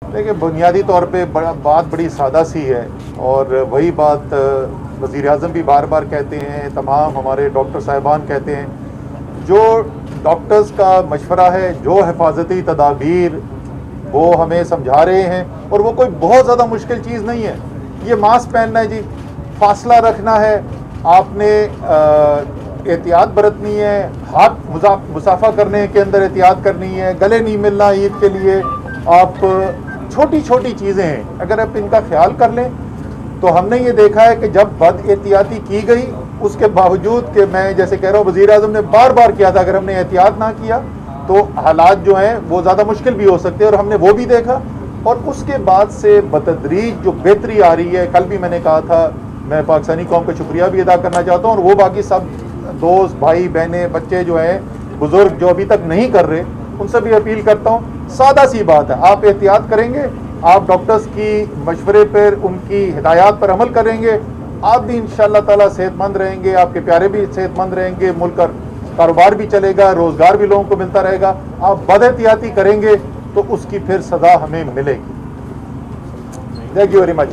देखिए, बुनियादी तौर पे बात बड़ी सादा सी है और वही बात वज़ीर-ए-आज़म भी बार बार कहते हैं, तमाम हमारे डॉक्टर साहिबान कहते हैं, जो डॉक्टर्स का मशवरा है, जो हिफाजती तदाबीर वो हमें समझा रहे हैं और वो कोई बहुत ज़्यादा मुश्किल चीज़ नहीं है। ये मास्क पहनना है जी, फासला रखना है, आपने एहतियात बरतनी है, हाथ मुसाफा करने के अंदर एहतियात करनी है, गले नहीं मिलना ईद के लिए। आप छोटी छोटी चीज़ें हैं, अगर आप इनका ख्याल कर लें तो हमने ये देखा है कि जब बद एहतियाती की गई, उसके बावजूद कि मैं जैसे कह रहा हूँ वज़ीर-ए-आज़म ने बार बार किया था, अगर हमने एहतियात ना किया तो हालात जो हैं वो ज़्यादा मुश्किल भी हो सकते हैं, और हमने वो भी देखा। और उसके बाद से बतदरीज जो बेहतरी आ रही है, कल भी मैंने कहा था, मैं पाकिस्तानी कौम का शुक्रिया भी अदा करना चाहता हूँ, और वो बाकी सब दोस्त भाई बहनें बच्चे जो हैं, बुज़ुर्ग जो अभी तक नहीं कर रहे, उनसे भी अपील करता हूँ, सादा सी बात है, आप एहतियात करेंगे, आप डॉक्टर्स की मशवरे पर, उनकी हिदायत पर अमल करेंगे, आप भी इंशाअल्लाह ताला सेहतमंद रहेंगे, आपके प्यारे भी सेहतमंद रहेंगे, मुल्क का कारोबार भी चलेगा, रोज़गार भी लोगों को मिलता रहेगा। आप बदएहतियाती करेंगे तो उसकी फिर सज़ा हमें मिलेगी। Thank you very much.